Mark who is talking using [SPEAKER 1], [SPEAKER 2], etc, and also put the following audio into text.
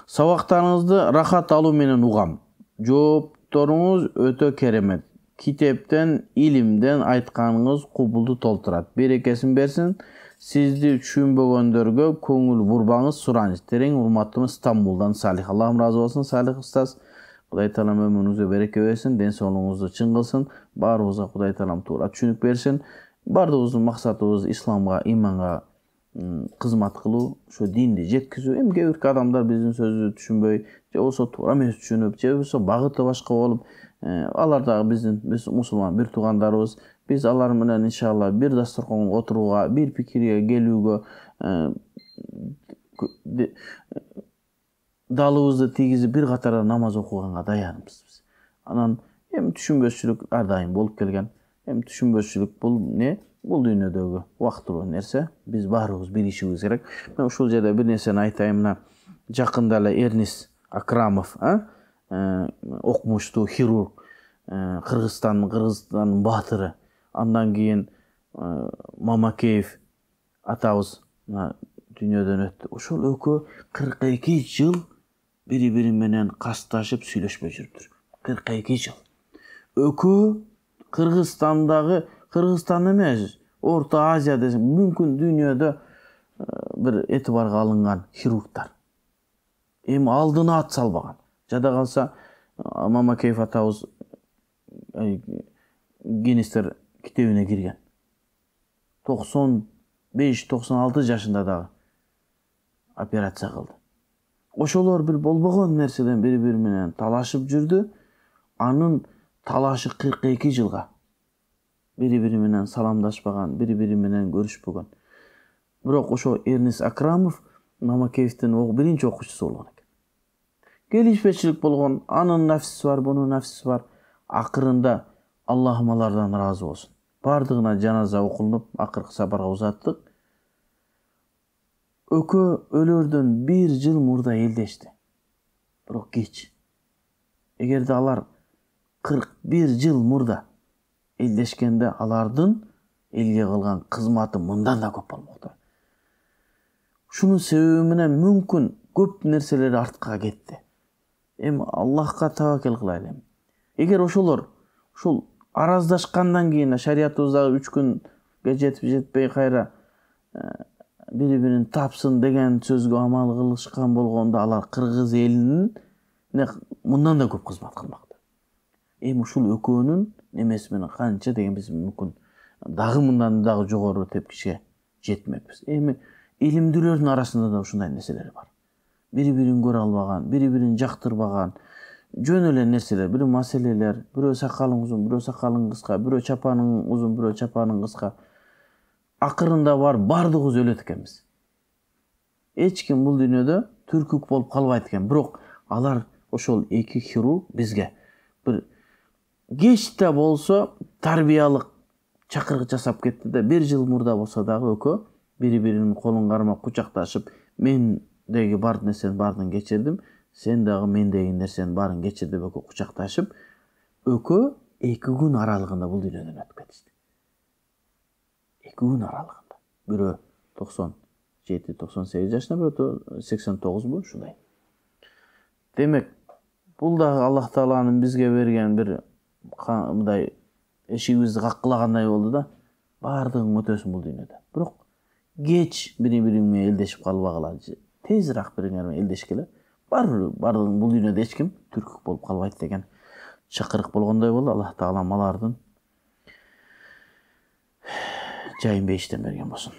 [SPEAKER 1] Сабактарыңызды рахат алуу менен угам. Жоопторуңуз өтө керемет. Китептен, илимден айтканыңыз кубулду толтурат. Берекесин берсин. Сизди түшүнбөгөндөргө көңүл бурбаңыз, сураңыз. Терең урматтымыз Стамбулдан Салих. Аллахым разы болсун Салих устаз. Кудай таалам өмүрүңүзгө береке берсин, ден соолугуңузду чың кылсын. Баарыбызга Кудай таалам туура түшүнүк берсин. Бардыгыбыздын максатыбыз исламга, иманга кызмат кылуу, ошо динди жеткизүү. Эми кээ бир адамдар биздин сөзүбүздү түшүнбөй, же болсо туура эмес түшүнүп, же болсо багыты башка болуп, алар дагы биз мусулман бир туугандарыбыз. Биз алар менен иншалла бир дасторконго отурууга, бир пикирге келүүгө далыбызды тийгизип бир катар намаз окуганга даярбыз. Анан эми түшүнбөчүлүк ар дайым болуп келген. Эми түшүнбөчүлүк бул эмне? Бул дүйнөдөгү убактылуу нерсе. Биз баарыбыз билишибиз керек. Мен ушул жерде бир нерсени айтайын. Мына жакында эле Эрнис Акрамов, окумуштуу хирург, Кыргызстандын баатыры. Андан кийин Мамакеев атабыз дүйнөдөн өттү. Ошол экөө 42 жыл бири-бири менен касташып сүйлөшпөй жүрүптүр. 42 жыл. Экөө Кыргызстан эмес, Орто Азия десем, мүмкүн дүйнөдө бир этибарга алынган хирургдар. Эми алдына ат салбаган. Жада калса Мамакеев атабыз Гиннестер китебине кирген. 95-96 жашында дагы операция кылды. Ошолор бир болбогон нерседен бири-бири менен талашып жүрдү. Анын талашы 42 жылга бири-бири менен саламдашпаган, бири-бири менен көрүшпөгөн. Бирок ошо Эрнис Акрамов Мамакеевдин биринчи окуучусу болгон экен. Келишпечилик болгон, анын нафсиси бар, бунун нафсиси бар. Акырында Аллахым алардан разы болсун. Бардыгына жаназа окулуп, акыркы сапарга узаттык. Экөө өлөрдөн 1 жыл мурда элдешти. Бирок кеч. Эгерде алар 41 жыл мурда элдешкенде, алардын элге кылган кызматы мындан да көп болмокту. Шунун себеби менен мүмкүн көп нерселер артка кетти. Эми Аллахка табакел кылайлы. Эгер ошолор ушул араздашкандан кийин шариятыбыздагы 3 күнгө жетип жетпей кайра бири-бирин тапсын деген сөзгө амал кылышкан болгондо, алар кыргыз элинин мындан да көп кызмат кылмакты. Эми ушул экөөнүн немеси менен канча деген биз мүмкүн дагы мындан дагы жогору тепкичке жетмекпиз. Эми илимдүүлөрдүн арасында да ушундай нерселер бар. Бири-бирин көрө албаган, бири-бирин жактырбаган жөн эле нерселер, бир маселелер, бирөө сакалың узун, бирөө сакалың кыска, бирөө чапаның узун, бирөө чапаның кыска. Акырында бардыгыбыз өлөт экенбиз. Эч ким бул дүйнөдө түркүк болуп калбайт экен. Бирок алар ошол эки хирург бизге бир кеч да болсо тарбиялык чакырык жасап кетти да, 1 жыл мурда болсо дагы экөө бири-биринин колун кармап кучакташып, мендеги бар нерсенин баарын кечирдим, сен дагы мендеги нерсенин баарын кечир деп экөө кучакташып, экөө 2 күн аралыгында бул дүйнөдөн өтүп кетишти. 2 күн аралыгында. Бирөө 97-98 жашында, бирөө 89 бу, ушундай. Демек, бул дагы Аллах Тааланын бизге берген бир мындай эшигибизди каккылагандай болду да, бардыгын өтөсүн бул дүйнөдө. Бирок кеч бири-бири менен элдешип калбагыла, тезирээк бириңер менен элдешкеле. Бардыгын бул дүйнөдө эч ким түркүк болуп калбайт деген чакырык болгондой болду. Аллах Таалам алардын жайын бейиштен берген болсун.